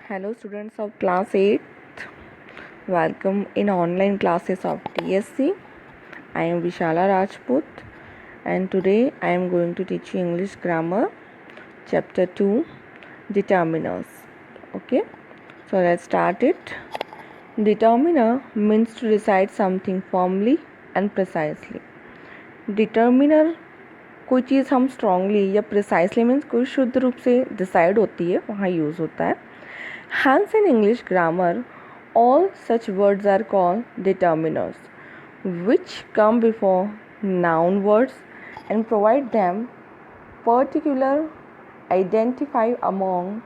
Hello students of class 8th, welcome in online classes of TSC. I am Vishala Rajput and today I am going to teach you English grammar chapter 2 determiners. Okay, so let's start it. Determiner means to decide something firmly and precisely. Determiner कोई चीज़ हम strongly या precisely means कोई शुद्ध रूप से decide होती है वहाँ यूज़ होता है. Hence in English grammar, all such words are called determiners, which come before noun words and provide them particular identify among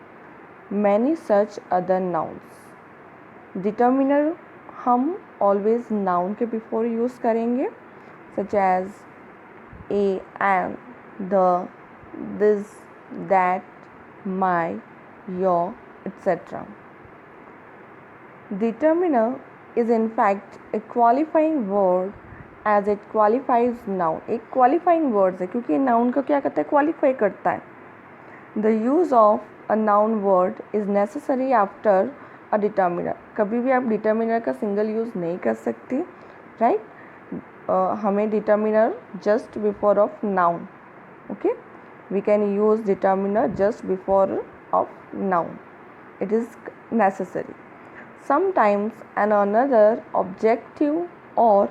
many such other nouns. Determiner हम always noun के before use करेंगे, such as a, and, the, this, that, my, your, etc. Determiner is in fact a qualifying word as it qualifies noun. एक qualifying words है क्योंकि noun को क्या करता है, qualify करता है. The use of a noun word is necessary after a determiner. कभी भी आप determiner का single use नहीं कर सकती, right? हमें determiner just before of noun. Okay, we can use determiner just before of noun. It is necessary. Sometimes another objective or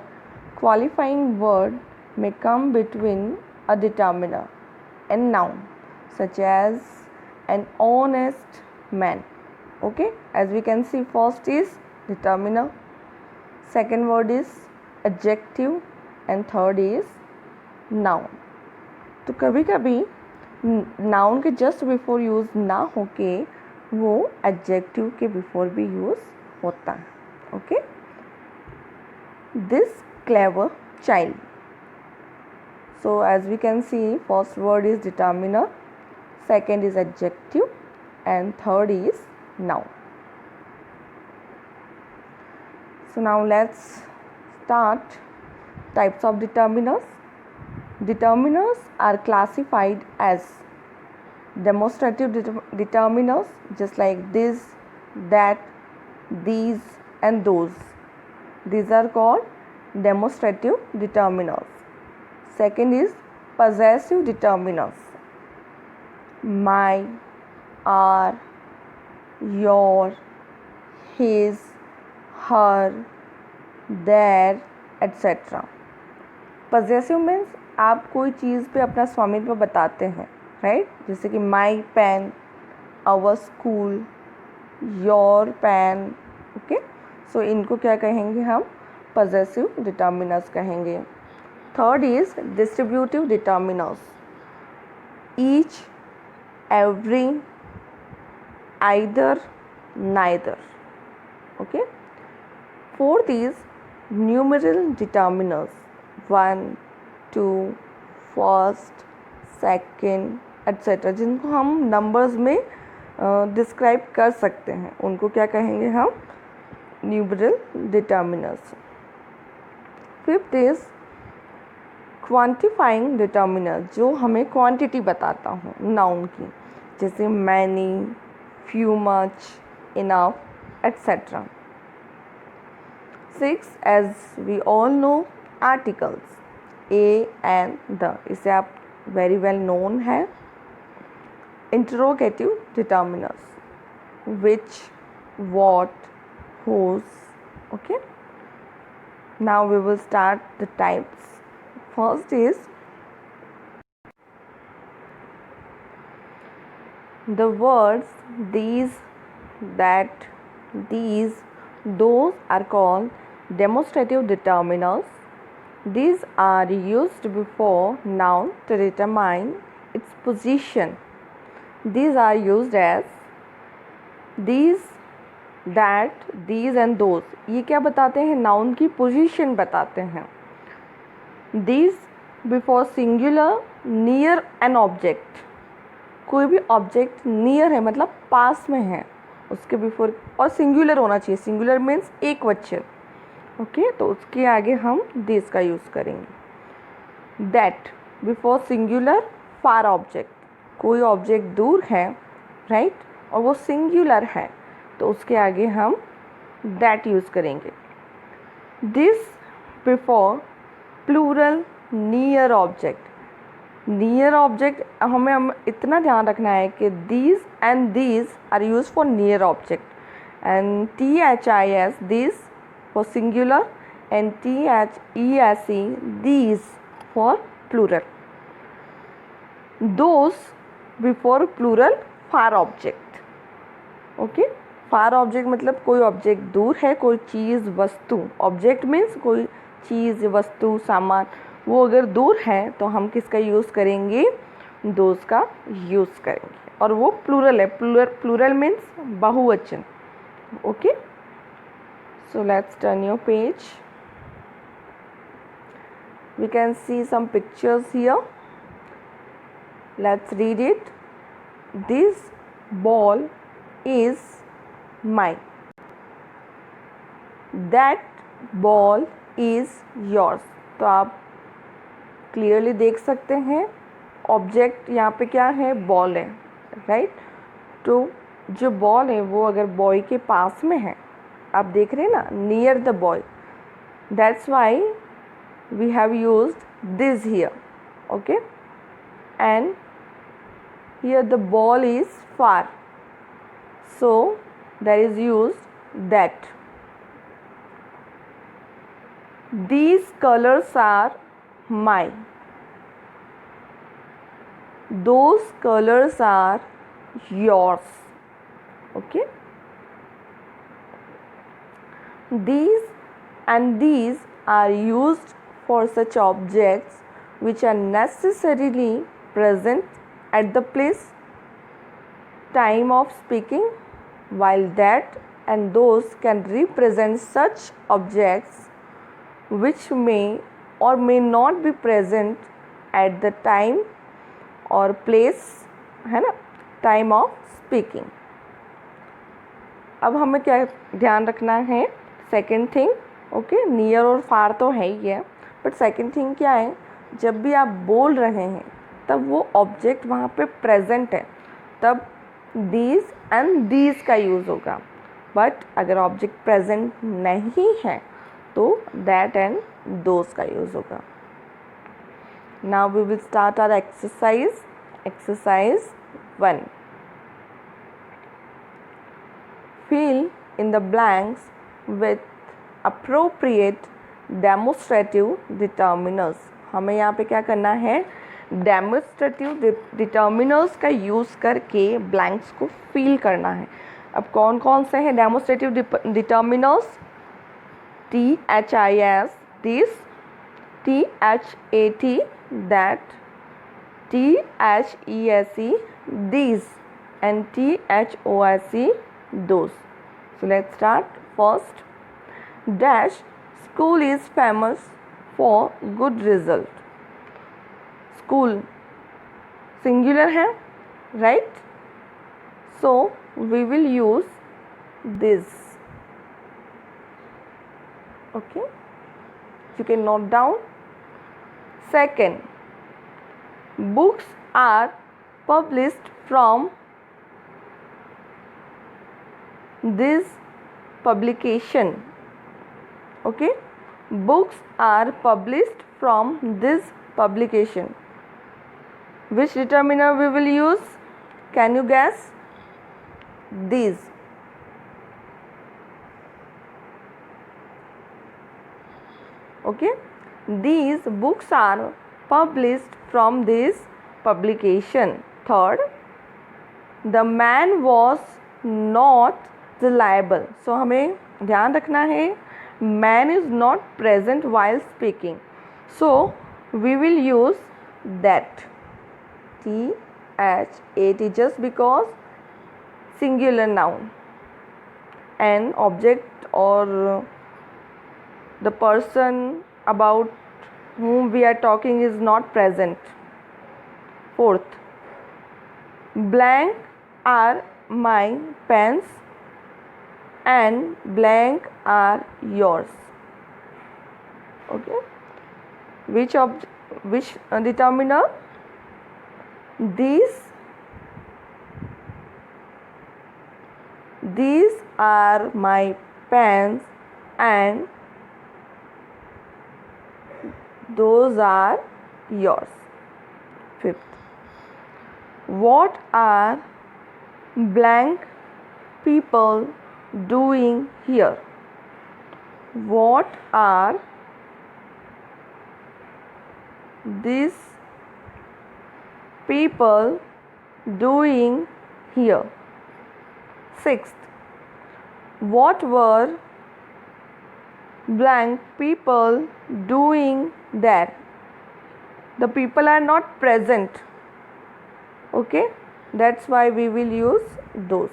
qualifying word may come between a determiner and noun, such as an honest man. Okay, as we can see, first is determiner, second word is adjective and third is noun. तो कभी कभी noun के just before use ना होके वो adjective के before भी use होता है. Okay, this clever child. So as we can see, first word is determiner, second is adjective and third is noun. So now let's start types of determiners. Determiners are classified as demonstrative determiners, just like this, that, these and those. These are called demonstrative determiners. Second is possessive determiners. My, our, your, his, her, their, etc. Possessive means आप कोई चीज़ पे अपना स्वामित्व बताते हैं, right? जैसे कि my pen, our school, your pen. Okay, so इनको क्या कहेंगे हम? पजेसिव डिटर्मिनर्स कहेंगे. Third is distributive determiners. Each, every, either, neither. Okay. Fourth is numeral determiners. 1, 2, first, second etcetera, जिनको हम नंबर्स में डिस्क्राइब कर सकते हैं, उनको क्या कहेंगे हम? Numeral determiners. Fifth is quantifying determiner, जो हमें क्वांटिटी बताता हूँ नाउन की, जैसे many, few, much, enough etcetera. Six, as we all know, articles. A and the, इसे आप वेरी वेल नोन है. Interrogative determiners. Which, what, whose. Okay, now we will start the types. First is the words these, that, these, those are called demonstrative determiners. These are used before noun to determine its position. These are used as these, that, these and those. ये क्या बताते हैं? Noun की position बताते हैं. These before singular, near an object. कोई भी object near है मतलब पास में है, उसके बिफोर, और सिंगुलर होना चाहिए. सिंगुलर मीन्स एक वचन. ओके, तो उसके आगे हम दिस का यूज़ करेंगे. That before singular, far object. कोई ऑब्जेक्ट दूर है, राइट, और वो सिंगुलर है, तो उसके आगे हम that यूज़ करेंगे. This before plural near object. Near object हम इतना ध्यान रखना है कि these and these are used for near object, and this these for singular and these these for plural. Those before plural far object. Okay, far object मतलब कोई object दूर है, कोई चीज़ वस्तु. ऑब्जेक्ट मीन्स कोई चीज़ वस्तु सामान, वो अगर दूर है तो हम किसका यूज़ करेंगे, दोज का यूज़ करेंगे. और वो प्लूरल है, प्लूरल मीन्स बहुवचन. Okay, so let's turn your page. We can see some pictures here. Let's read it. This ball is mine. That ball is yours. तो आप क्लियरली देख सकते हैं ऑब्जेक्ट यहाँ पे क्या है, बॉल है, राइट. तो जो बॉल है वो अगर बॉय के पास में है, आप देख रहे हैं ना, near the boy, that's why we have used this here. Okay, and here the ball is far, so there is used that. These colors are mine. Those colors are yours. Okay, these and these are used for such objects which are necessarily present at the place, time of speaking, while that and those can represent such objects which may or may not be present at the time or place, है ना, time of speaking. अब हमें क्या ध्यान रखना है, second thing. Okay, near और फार तो है ही है, बट सेकेंड थिंग क्या है, जब भी आप बोल रहे हैं तब वो ऑब्जेक्ट वहाँ पे प्रेजेंट है, तब these and these का यूज़ होगा. बट अगर ऑब्जेक्ट प्रेजेंट नहीं है तो that and those का यूज़ होगा. Now we will start our exercise. Exercise 1. Fill in the blanks with appropriate demonstrative determiners. हमें यहाँ पे क्या करना है, डेमोन्स्ट्रेटिव डिटर्मिनर्स का यूज़ करके ब्लैंक्स को फिल करना है. अब कौन कौन से हैं demonstrative determiners? THIS this, THAT that, THESE these and THOIC those. So let's start. First, dash school is famous for good result. School singular है, right, so we will use this. Okay, you can note down. Second, books are published from this publication. Okay, books are published from this publication. Which determiner we will use? Can you guess? These. Okay, these books are published from this publication. Third, the man was not reliable. So हमें ध्यान रखना है, man is not present while speaking, so we will use that. THAT just because singular noun and object or the person about whom we are talking is not present. Fourth, blank are my pens and blank are yours. Okay, which determiner? These are my pens and those are yours. Fifth, what are blank people doing here? What are these people doing here? Sixth, what were blank people doing there? The people are not present. Okay, that's why we will use those.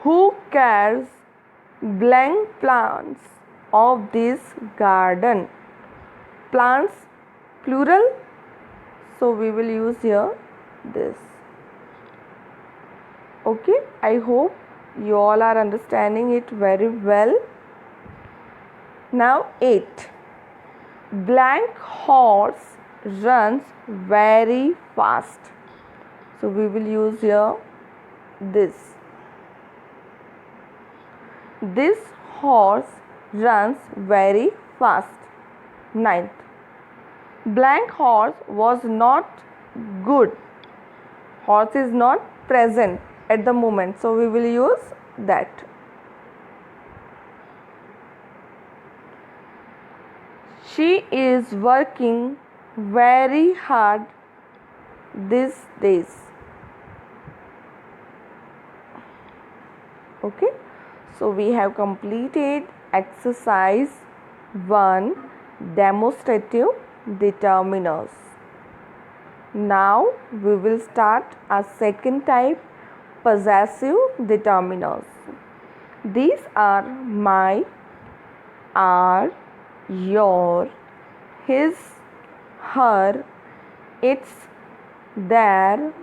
Who cares blank plants of this garden? Plants plural, so we will use here this. Okay, I hope you all are understanding it very well. Now 8. Blank horse runs very fast. So we will use here this. This horse runs very fast. 9th. Blank horse was not good. Horse is not present at the moment, so we will use that. She is working very hard these days. Okay, so we have completed exercise 1, demonstrative determiners. Now we will start a second type, possessive determiners. These are my, are, your, his, her, its, their.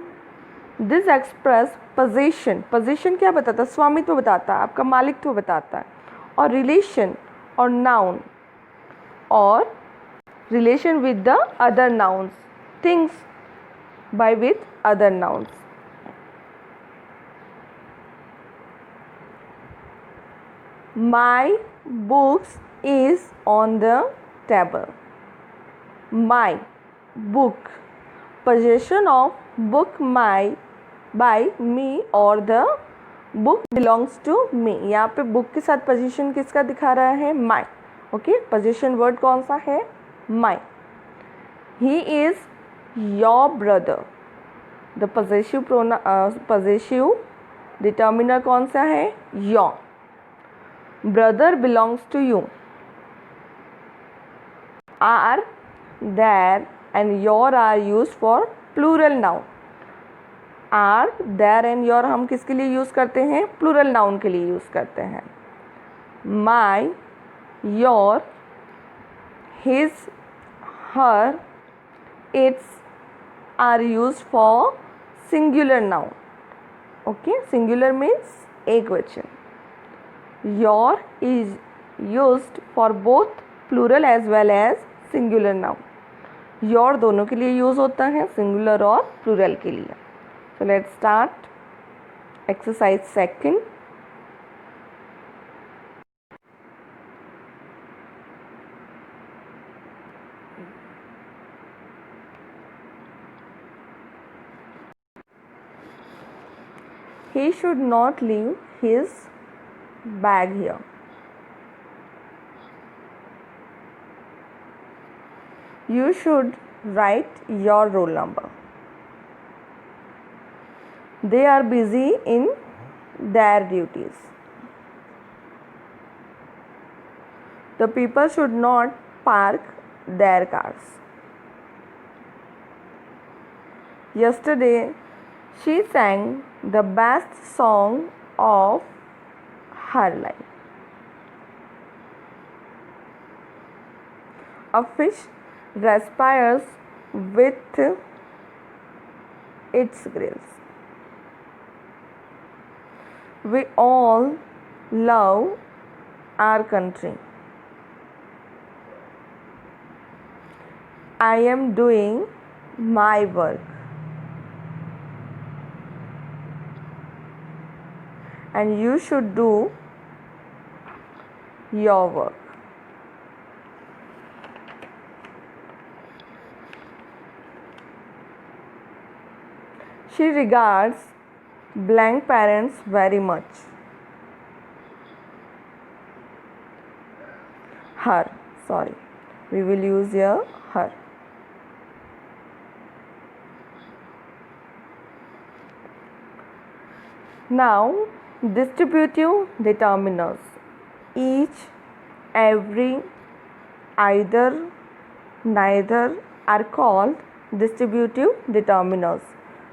This express position, position क्या बताता है? स्वामित्व बताता है, आपका मालिकत्व बताता है. और रिलेशन और नाउन और relation with the other nouns, things by with other nouns. My books is on the table. My book, possession of book my by me or the book belongs to me. यहाँ पे book के साथ possession किसका दिखा रहा है? my. Okay, possession word कौन सा है? my. he is your brother. the possessive determiner कौन सा है? your. brother belongs to you. are, their and your are used for plural noun. are, their and your हम किसके लिए यूज़ करते हैं? प्लूरल नाउन के लिए यूज़ करते हैं. my, your, his, her, its are used for singular noun. Okay, singular means ekvachan. your is used for both plural as well as singular noun. Your दोनों के लिए यूज़ होता है, सिंगुलर और प्लूरल के लिए. So let's start exercise second. He should not leave his bag here. You should write your roll number. They are busy in their duties. The people should not park their cars. Yesterday, she sang the best song of her life. A fish respires with its gills. We all love our country. I am doing my work. and you should do your work. She regards blank parents very much. Her, sorry, we will use here her. Now, distributive determiners. Each, every, either, neither are called distributive determiners.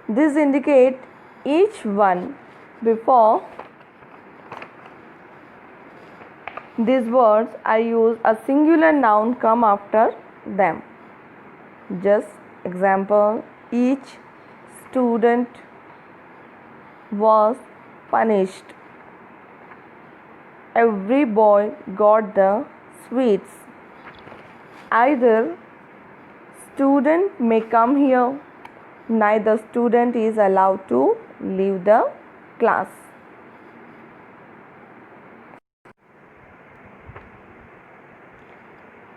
These indicate each one before these words are used, a singular noun come after them. Just example, each student was punished. Every boy got the sweets. Either student may come here, neither student is allowed to leave the class.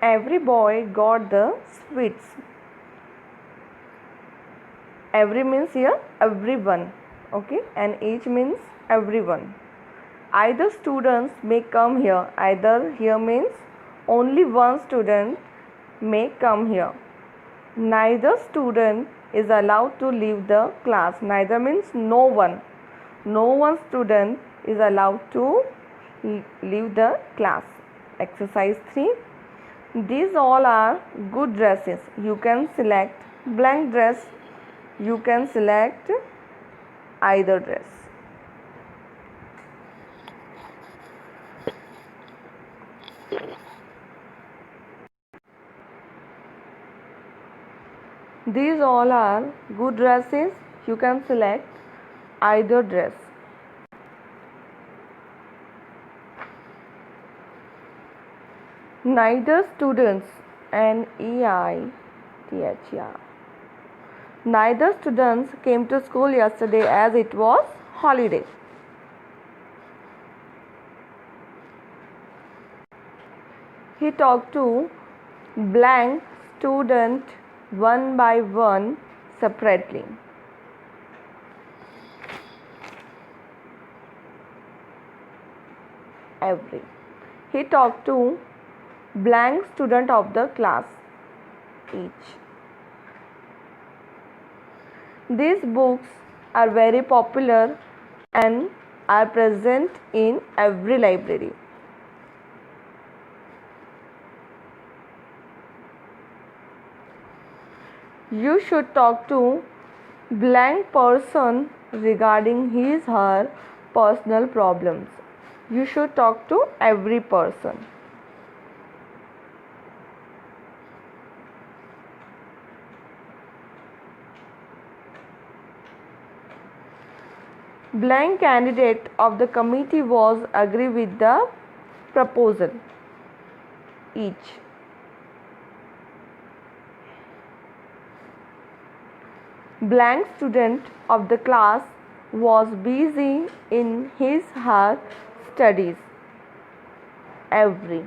Every boy got the sweets. Every means here everyone, okay, and each means everyone. Either students may come here. Either here means only one student may come here. Neither student is allowed to leave the class. Neither means no one. No one student is allowed to leave the class. Exercise 3. These all are good dresses. You can select blank dress. You can select either dress. These all are good dresses. You can select either dress. Neither students, Neither. Neither students came to school yesterday as it was holiday. He talked to blank student one by one separately. Every. He talked to blank student of the class. Each. These books are very popular and are present in every library. You should talk to blank person regarding his/her personal problems. You should talk to every person. Blank candidate of the committee was agree with the proposal. Each. Blank student of the class was busy in his/her studies. Every.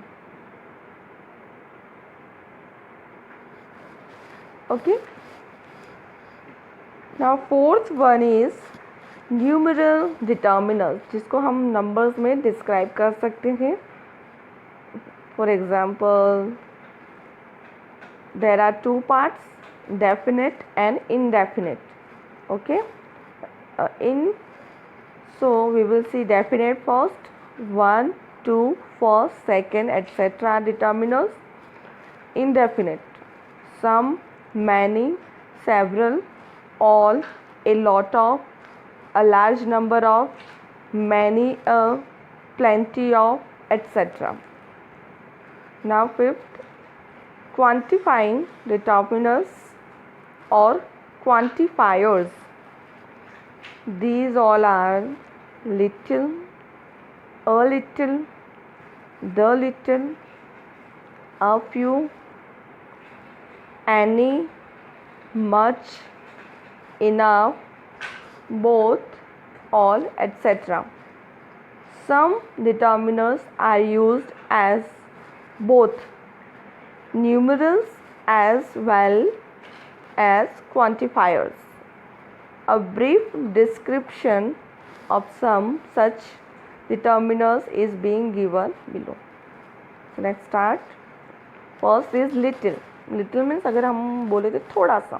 Okay. Now fourth one is numeral determiners, जिसको हम numbers में describe कर सकते हैं. For example, there are two parts, definite and indefinite. Okay, so we will see definite first. 1, 2, first, second, etc. determiners. Indefinite, some, many, several, all, a lot of, a large number of, many, plenty of, etc. Now fifth, quantifying determiners or quantifiers. These all are little, a little, the little, a few, any, much, enough, both, all, etc. Some determiners are used as both numerals as well as quantifiers. A brief description of some such determiners is being given below. Let's start. First is little. Little means अगर हम बोले तो थोड़ा सा.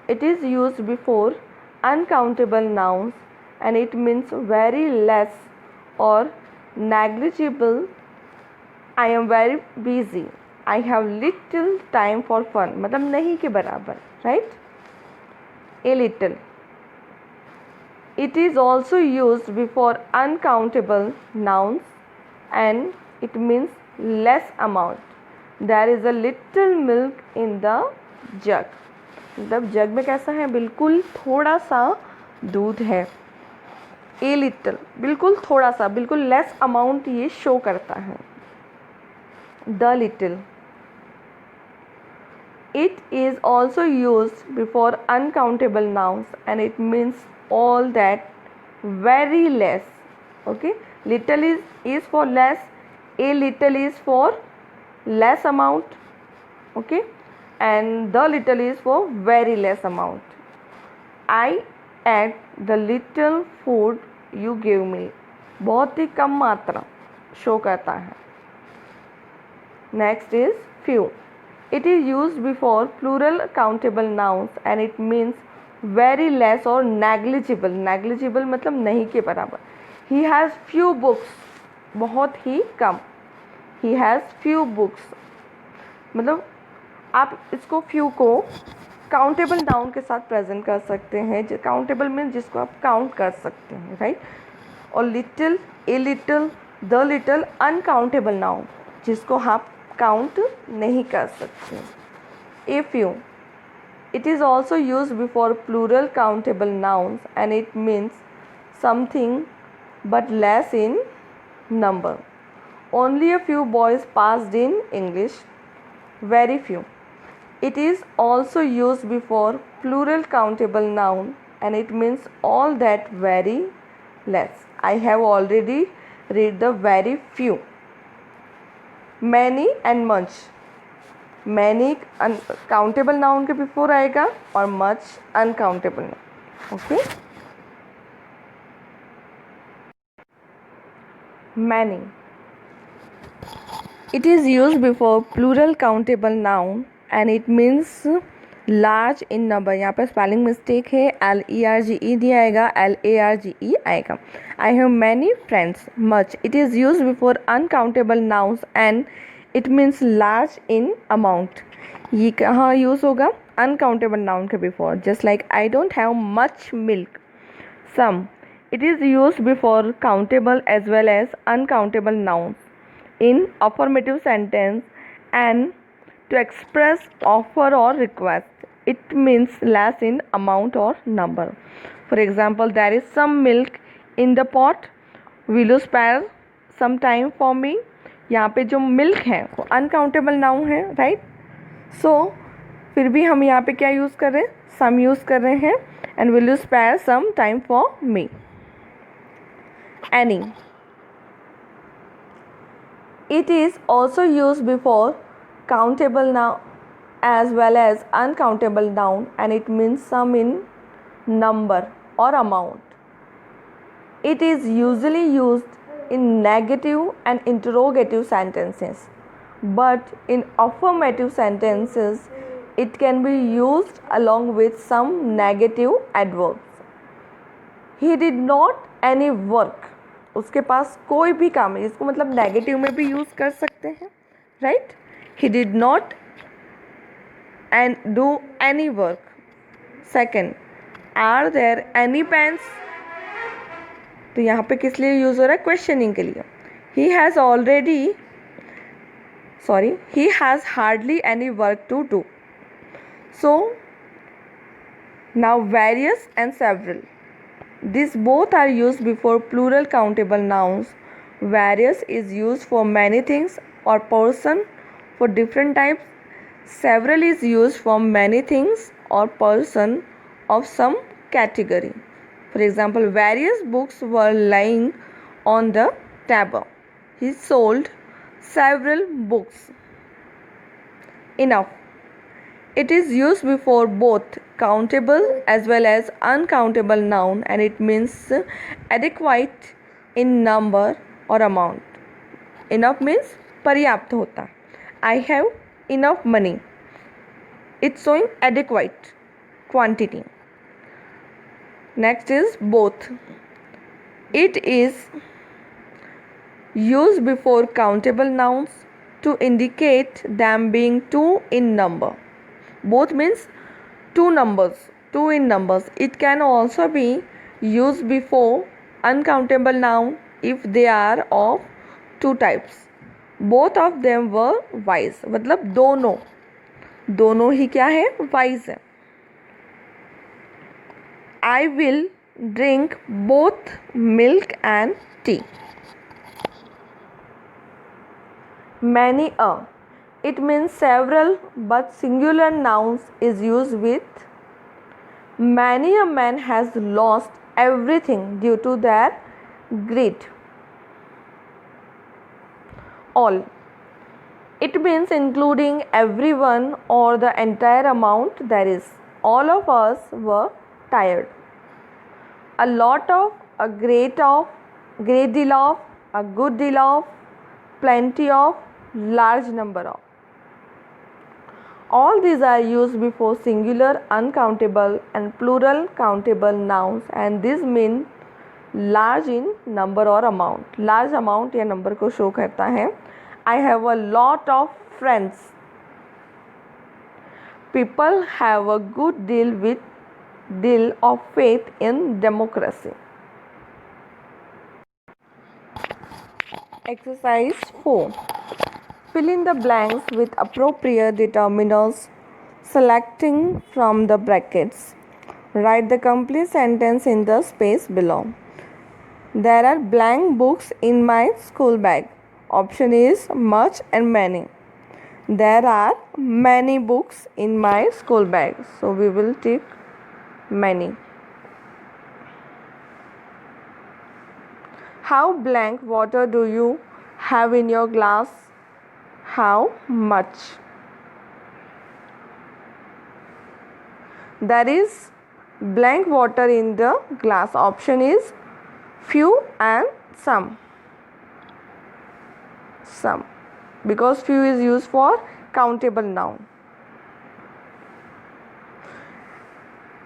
It is used before uncountable nouns and it means very less or negligible. I am very busy. I have little time for fun. मतलब नहीं के बराबर, right? A little. It is also used before uncountable nouns and it means less amount. There is a little milk in the jug. मतलब जग में कैसा है, बिल्कुल थोड़ा सा दूध है. A little बिल्कुल थोड़ा सा, बिल्कुल लेस अमाउंट ये शो करता है. The little. It is also used before uncountable nouns and it means all that, very less. Okay, little is for less, a little is for less amount. Okay, and the little is for very less amount. I ate the little food you gave me. बहुत ही कम मात्रा show करता है. Next is few. It is used before plural countable nouns and it means very less or negligible. Negligible मतलब नहीं के बराबर. He has few books. बहुत ही कम. He has few books. मतलब आप इसको few को काउंटेबल नाउन के साथ प्रेजेंट कर सकते हैं. काउंटेबल मीन्स जिसको आप काउंट कर सकते हैं, राइट? और little, a little, the little uncountable noun जिसको आप काउंट नहीं कर सकते. A few. It is also use before plural countable nouns and it means something but less in number. Only a few boys passed in English. Very few. It is also used before plural countable noun and it means all that, very less. I have already read the very few. Many and much. Many countable noun के before आएगा और much uncountable noun. Okay. Many. It is used before plural countable noun and it means large in number. यहाँ पर spelling mistake है, LERGE दिया आएगा, LARGE आएगा. I have many friends. Much. It is used before uncountable nouns and it means large in amount. ये कहाँ use होगा? uncountable noun के before. Just like I don't have much milk. Some. It is used before countable as well as uncountable nouns in affirmative sentence and to express offer or request. It means less in amount or number. For example, there is some milk in the pot. Will you spare some time for me? यहाँ पे जो milk है वो uncountable noun है, right? सो फिर भी हम यहाँ पे क्या यूज़ कर रहे हैं? सम यूज़ कर रहे हैं. And will you spare some time for me. Any. It is also used before countable noun as well as uncountable noun and it means sum in number or amount. It is usually used in negative and interrogative sentences, but in affirmative sentences it can be used along with some negative adverbs. He did not any work. उसके पास कोई भी काम है, इसको मतलब negative में भी use कर सकते हैं, right? He did not and do any work. Second, are there any pens. तो यहाँ पे किस लिए यूज़ हो रहा है? क्वेश्चनिंग के लिए. He has hardly any work to do. So now various and several. These both are used before plural countable nouns. Various is used for many things or person for different types. Several is used for many things or person of some category. For example, various books were lying on the table. He sold several books. Enough. It is used before both countable as well as uncountable noun, and it means adequate in number or amount. Enough means पर्याप्त होता. I have enough money. It's showing adequate quantity. Next is both. It is used before countable nouns to indicate them being two in number. Both means two in numbers. It can also be used before uncountable noun if they are of two types. Both of them were wise. मतलब दोनों ही क्या है, wise है. I will drink both milk and tea. Many a. It means several, but singular nouns is used with many a man has lost everything due to their greed. All. It means including everyone or the entire amount there is. All of us were tired. A lot of, a great deal of, a good deal of, plenty of, large number of. All these are used before singular uncountable and plural countable nouns, and these mean large in number or amount. Large amount या number को show करता है. I have a lot of friends. People have a good deal of faith in democracy. Exercise 4. Fill in the blanks with appropriate determiners, selecting from the brackets. Write the complete sentence in the space below. There are blank books in my school bag. Option is much and many. There are many books in my school bag. So we will take many. How blank water do you have in your glass? How much? There is blank water in the glass. Option is few and some. Some, because few is used for countable noun.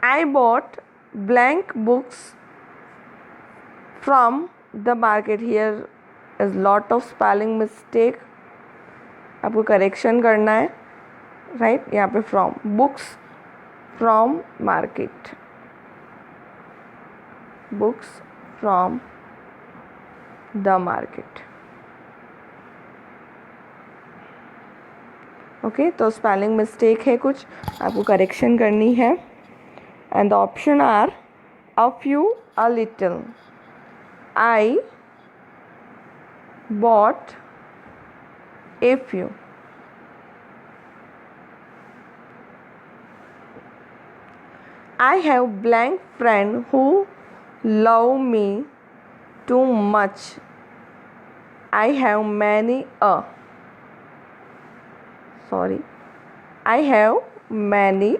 I bought blank books from the market. Here is lot of spelling mistake. आपको correction करना है, right. यहाँ पे from, books from market, books from the market. Okay, तो spelling mistake है कुछ, आपको correction करनी है. And the option are a few, a little. I bought a few. I have blank friend who love me too much. I have many I have many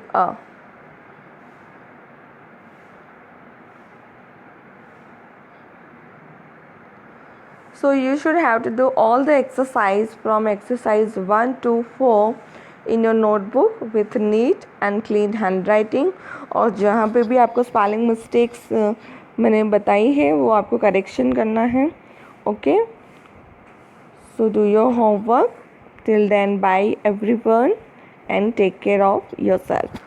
So you should have to do all the exercise from exercise 1 to 4 in your notebook with neat and clean handwriting. और जहाँ पे भी आपको spelling mistakes मैंने बताई है वो आपको करेक्शन करना है. Okay, so do your homework. Till then, bye everyone and take care of yourself.